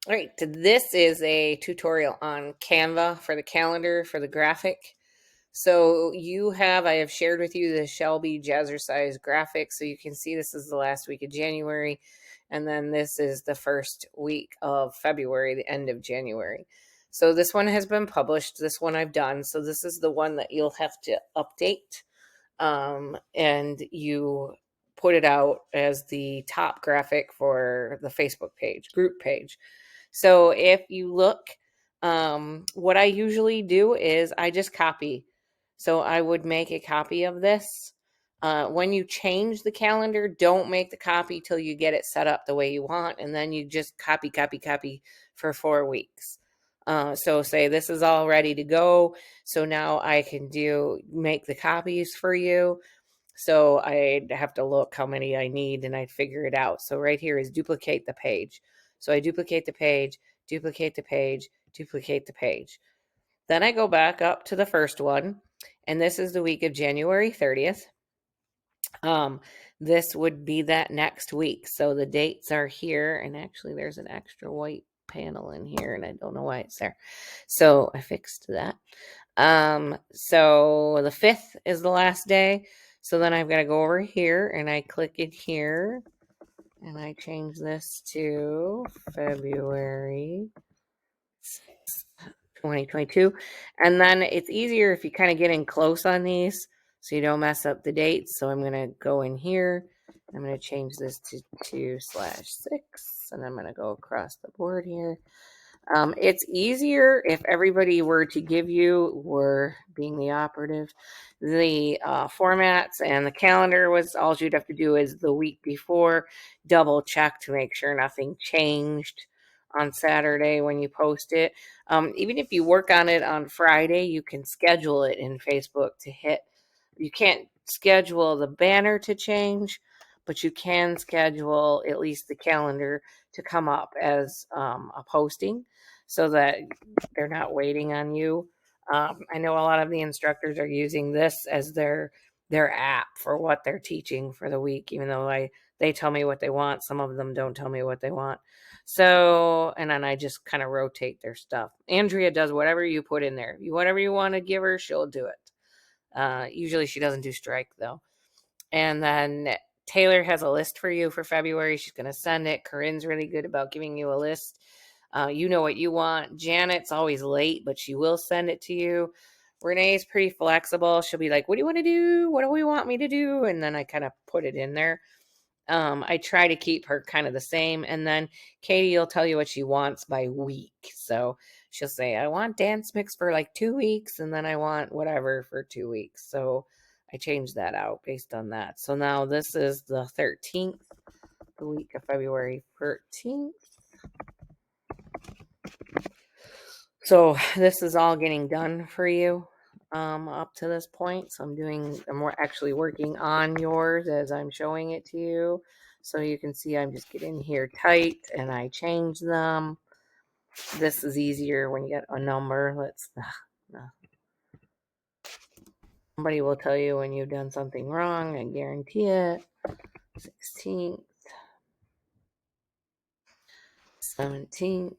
All right, this is a tutorial on Canva for the calendar for the graphic. So I have shared with you the Shelby Jazzercise graphic. So you can see this is the last week of January. And then this is the first week of February, the end of January. So this one has been published. This one I've done. So this is the one that you'll have to update. And you put it out as the top graphic for the Facebook page, group page. So if you look, what I usually do is I just copy. So I would make a copy of this. When you change the calendar, don't make the copy till you get it set up the way you want, and then you just copy, copy, copy for 4 weeks. So say this is all ready to go. So now I can make the copies for you. So I'd have to look how many I need and I'd figure it out. So right here is duplicate the page. So I duplicate the page, duplicate the page, duplicate the page. Then I go back up to the first one, and this is the week of January 30th. This would be that next week. So the dates are here, and actually there's an extra white panel in here, and I don't know why it's there. So I fixed that. So the 5th is the last day. So then I've got to go over here and I click it here and I change this to February 2022. And then it's easier if you kind of get in close on these so you don't mess up the dates. So I'm going to go in here. I'm going to change this to 2/6 and I'm going to go across the board here. It's easier if everybody were to give you, were being the operative, the formats and the calendar was all you'd have to do is the week before, double check to make sure nothing changed on Saturday when you post it. Even if you work on it on Friday, you can schedule it in Facebook to hit. You can't schedule the banner to change, but you can schedule at least the calendar to come up as a posting so that they're not waiting on you. I know a lot of the instructors are using this as their app for what they're teaching for the week, even though they tell me what they want. Some of them don't tell me what they want. So, and then I just kind of rotate their stuff. Andrea does whatever you put in there. Whatever you want to give her, she'll do it. Usually she doesn't do strike though. And then Taylor has a list for you for February. She's going to send it. Corinne's really good about giving you a list. You know what you want. Janet's always late, but she will send it to you. Renee's pretty flexible. She'll be like, what do you want to do? What do we want me to do? And then I kind of put it in there. I try to keep her kind of the same. And then Katie will tell you what she wants by week. So she'll say, I want dance mix for like 2 weeks. And then I want whatever for 2 weeks. So I changed that out based on that. So now this is the 13th, the week of February 13th. So this is all getting done for you up to this point. So I'm actually working on yours as I'm showing it to you. So you can see I'm just getting here tight and I change them. This is easier when you get a number. Somebody will tell you when you've done something wrong. I guarantee it. 16th, 17th.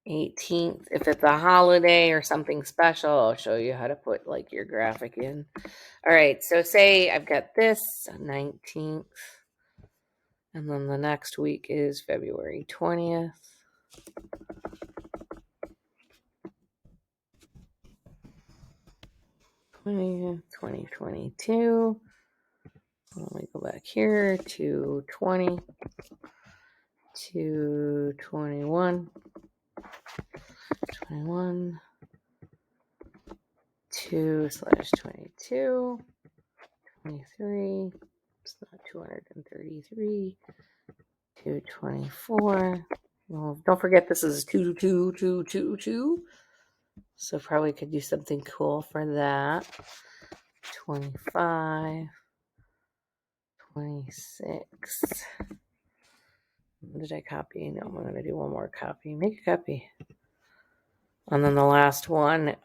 18th. If it's a holiday or something special, I'll show you how to put like your graphic in. All right, so say I've got this 19th, and then the next week is February 20th. Let me go back here to 20 to 21, 21, 2/22, 23. It's not 233, 224. Well, don't forget this is 22222. So probably could do something cool for that. 25, 26. Did I copy? No, I'm going to do one more copy. Make a copy. And then the last one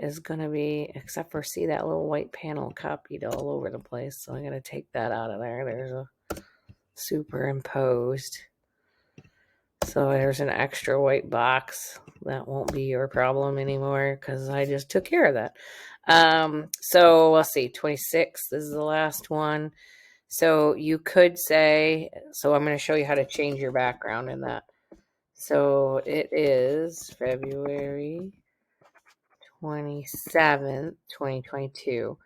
is going to be, except for see that little white panel copied all over the place. So I'm going to take that out of there. There's a superimposed. So there's an extra white box. That won't be your problem anymore because I just took care of that. So let's see, 26. This is the last one. So you could say, so I'm going to show you how to change your background in that. So it is February 27th, 2022.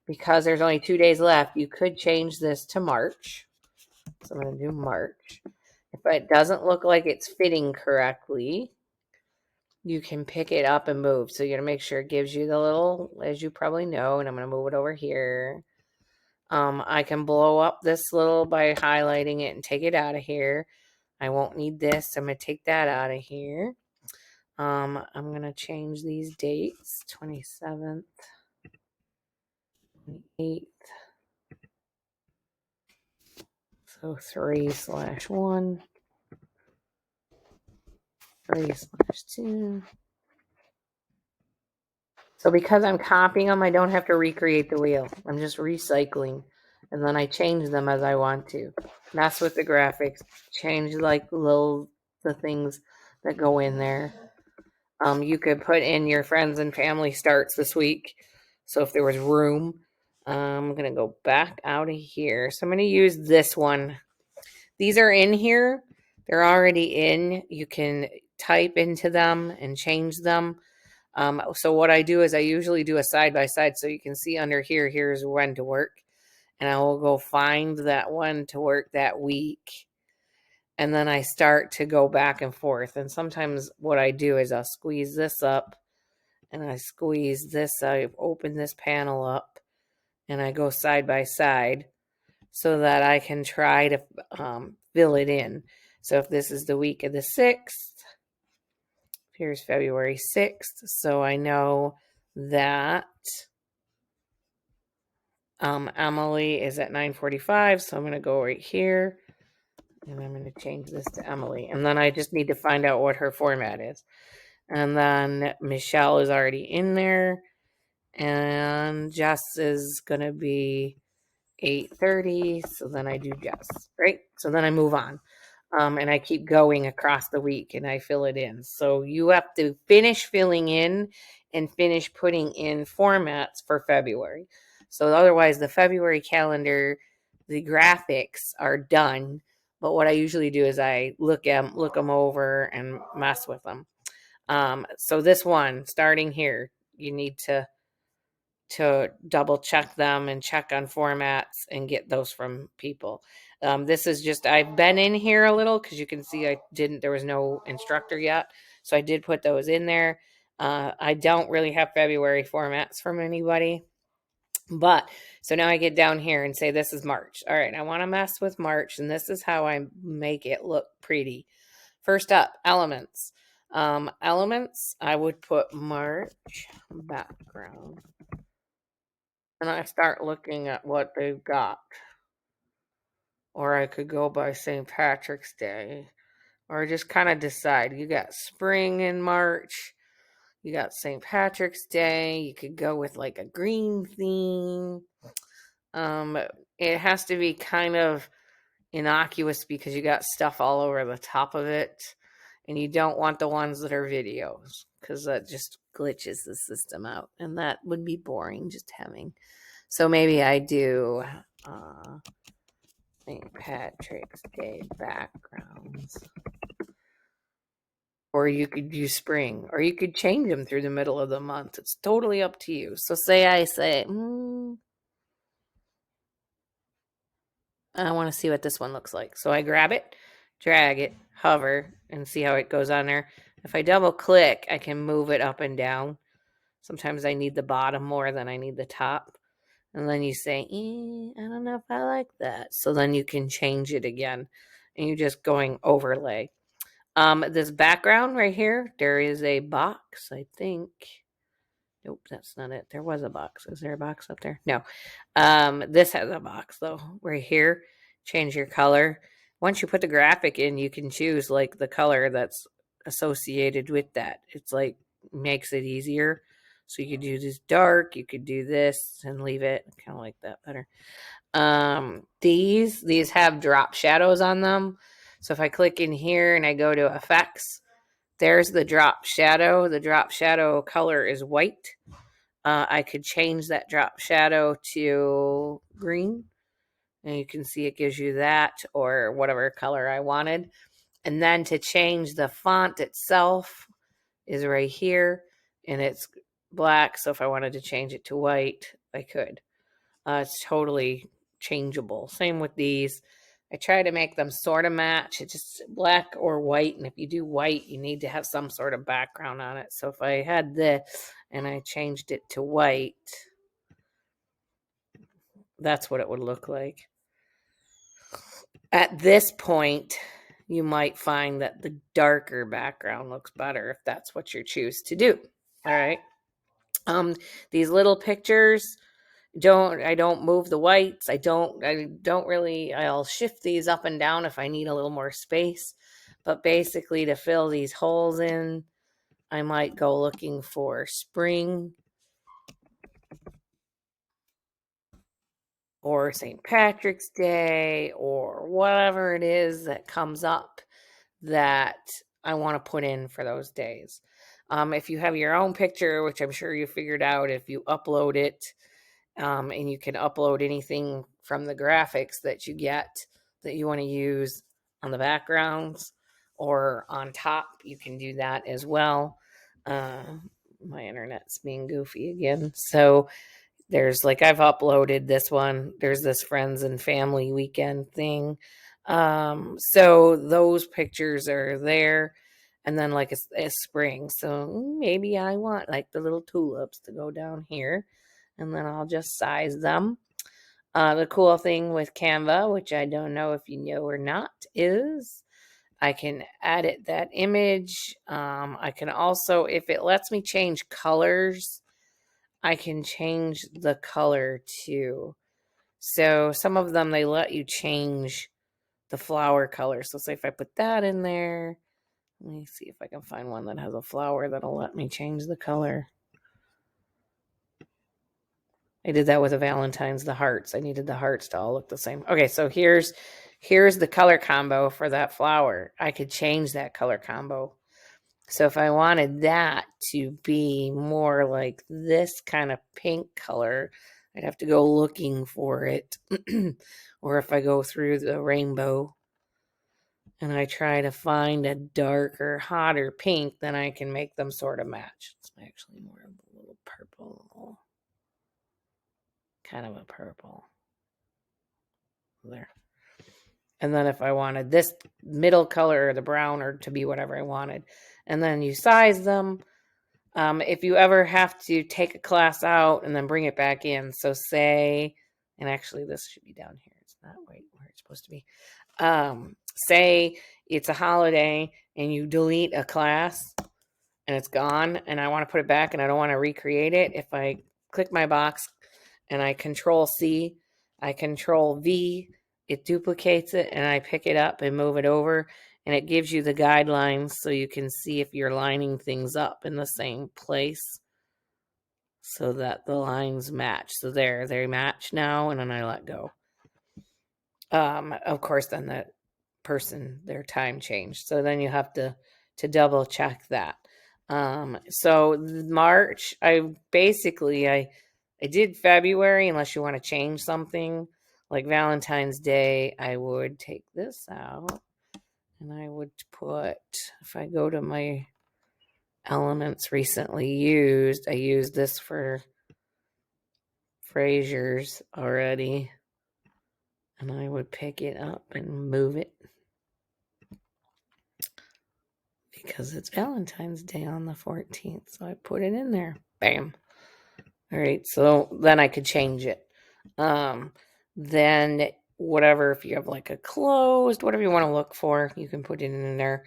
Because there's only 2 days left, you could change this to March. So I'm going to do March. If it doesn't look like it's fitting correctly, you can pick it up and move. So you're going to make sure it gives you the little, as you probably know, and I'm going to move it over here. I can blow up this little by highlighting it and take it out of here. I won't need this. I'm going to take that out of here. I'm going to change these dates, 27th, 28th. So 3/1, 3/2. So because I'm copying them, I don't have to recreate the wheel. I'm just recycling. And then I change them as I want to. Mess with the graphics. Change like the things that go in there. You could put in your friends and family starts this week. So if there was room, I'm going to go back out of here. So I'm going to use this one. These are in here. They're already in. You can type into them and change them. So what I do is I usually do a side-by-side so you can see under here, here's when to work. And I will go find that one to work that week. And then I start to go back and forth. And sometimes what I do is I'll squeeze this up and I squeeze this. I open this panel up and I go side by side so that I can try to fill it in. So if this is the week of the 6th, here's February 6th. So I know that Emily is at 9:45. So I'm going to go right here. And I'm going to change this to Emily. And then I just need to find out what her format is. And then Michelle is already in there. And Jess is going to be 8:30. So then I do Jess, right? So then I move on. And I keep going across the week and I fill it in. So you have to finish filling in and finish putting in formats for February. So otherwise, the February calendar, the graphics are done. But what I usually do is I look them over and mess with them. So this one, starting here, you need to double check them and check on formats and get those from people. This is just, I've been in here a little because you can see there was no instructor yet. So I did put those in there. I don't really have February formats from anybody. But so now I get down here and say, this is March. All right, I want to mess with March, and this is how I make it look pretty. First up, elements. Elements, I would put March background. And I start looking at what they've got. Or I could go by St. Patrick's Day. Or just kind of decide. You got spring in March. You got St. Patrick's Day. You could go with like a green theme. It has to be kind of innocuous because you got stuff all over the top of it. And you don't want the ones that are videos because that just glitches the system out. And that would be boring just having. So maybe I do St. Patrick's Day backgrounds. Or you could do spring. Or you could change them through the middle of the month. It's totally up to you. So say I say, I want to see what this one looks like. So I grab it, drag it, hover, and see how it goes on there. If I double click, I can move it up and down. Sometimes I need the bottom more than I need the top. And then you say, I don't know if I like that. So then you can change it again. And you're just going overlay. This background right here, there is a box, I think. Nope, that's not it. There was a box. Is there a box up there? No. This has a box, though. Right here, change your color. Once you put the graphic in, you can choose, like, the color that's associated with that. It's, like, makes it easier. So you could do this dark, you could do this and leave it. Kind of like that better. These have drop shadows on them. So if I click in here and I go to effects, there's the drop shadow. The drop shadow color is white. I could change that drop shadow to green, and you can see it gives you that, or whatever color I wanted. And then to change the font itself is right here, and it's black. So if I wanted to change it to white, I could. It's totally changeable. Same with these. I try to make them sort of match. It's just black or white. And if you do white, you need to have some sort of background on it. So if I had this and I changed it to white, that's what it would look like. At this point, you might find that the darker background looks better if that's what you choose to do. All right. These little pictures, I don't move the whites. I don't really, I'll shift these up and down if I need a little more space. But basically, to fill these holes in, I might go looking for spring or St. Patrick's Day or whatever it is that comes up that I want to put in for those days. If you have your own picture, which I'm sure you figured out if you upload it, and you can upload anything from the graphics that you get that you want to use on the backgrounds or on top, you can do that as well. My internet's being goofy again. So there's like, I've uploaded this one. There's this friends and family weekend thing. So those pictures are there. And then like a spring. So maybe I want like the little tulips to go down here. And then I'll just size them. The cool thing with Canva, which I don't know if you know or not, is I can edit that image. I can also, if it lets me change colors, I can change the color too. So some of them, they let you change the flower color. So say if I put that in there, let me see if I can find one that has a flower that'll let me change the color. I did that with the Valentine's, the hearts. I needed the hearts to all look the same. Okay, so here's the color combo for that flower. I could change that color combo. So if I wanted that to be more like this kind of pink color, I'd have to go looking for it. Or if I go through the rainbow and I try to find a darker, hotter pink, then I can make them sort of match. It's actually more of a little purple. Kind of a purple. There. And then if I wanted this middle color or the brown or to be whatever I wanted. And then you size them. If you ever have to take a class out and then bring it back in. So say, and actually this should be down here. It's not right where it's supposed to be. Say it's a holiday and you delete a class and it's gone and I want to put it back and I don't want to recreate it. If I click my box and I Control C, I Control V, it duplicates it and I pick it up and move it over and it gives you the guidelines so you can see if you're lining things up in the same place so that the lines match. So there, they match now, and then I let go. Of course, then that person, their time changed. So then you have to double check that. So March, I did February, unless you want to change something like Valentine's Day, I would take this out and I would put, if I go to my elements recently used, I used this for Frasier's already, and I would pick it up and move it because it's Valentine's Day on the 14th. So I put it in there. Bam. All right. So then I could change it. Then whatever, if you have like a closed, whatever you want to look for, you can put it in there.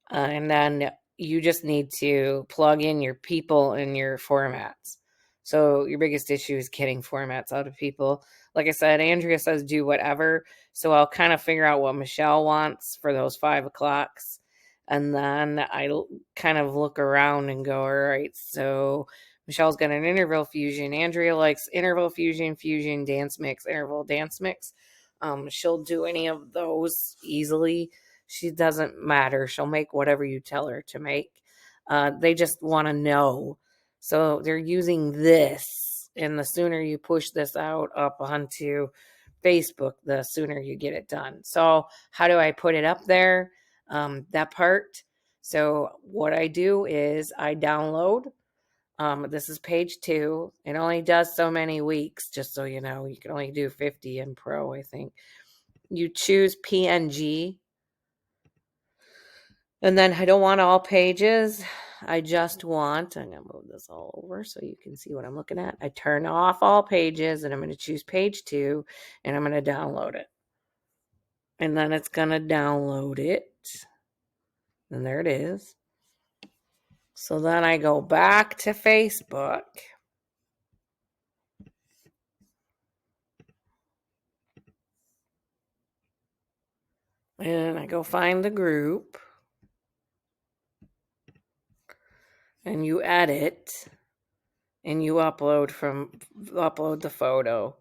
And then you just need to plug in your people and your formats. So your biggest issue is getting formats out of people. Like I said, Andrea says do whatever. So I'll kind of figure out what Michelle wants for those 5 o'clocks. And then I kind of look around and go, all right, so Michelle's got an interval fusion. Andrea likes interval fusion, dance mix, interval dance mix. She'll do any of those easily. She doesn't matter. She'll make whatever you tell her to make. They just want to know. So they're using this. And the sooner you push this out up onto Facebook, the sooner you get it done. So how do I put it up there? That part. So what I do is I download. This is page 2. It only does so many weeks, just so you know. You can only do 50 in Pro, I think. You choose PNG. And then I don't want all pages. I just want, I'm going to move this all over so you can see what I'm looking at. I turn off all pages and I'm going to choose page 2 and I'm going to download it. And then it's going to download it. And there it is. So then I go back to Facebook. And I go find the group. And you edit. And you upload the photo.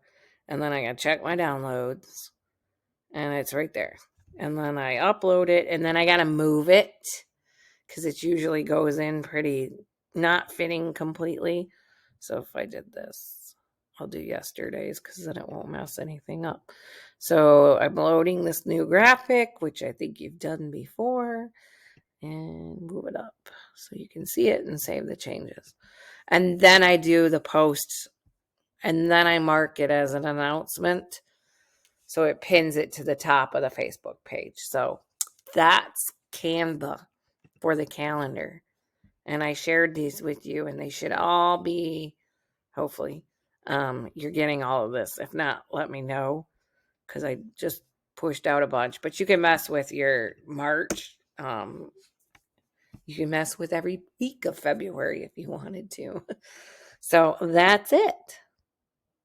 And then I gotta check my downloads. And it's right there. And then I upload it. And then I gotta move it. Because it usually goes in pretty not fitting completely. So if I did this, I'll do yesterday's because then it won't mess anything up. So I'm loading this new graphic, which I think you've done before, and move it up so you can see it and save the changes. And then I do the post, and then I mark it as an announcement. So it pins it to the top of the Facebook page. So that's Canva for the calendar. And I shared these with you, and they should all be, hopefully, you're getting all of this. If not, let me know, because I just pushed out a bunch. But you can mess with your March. You can mess with every week of February if you wanted to. So that's it.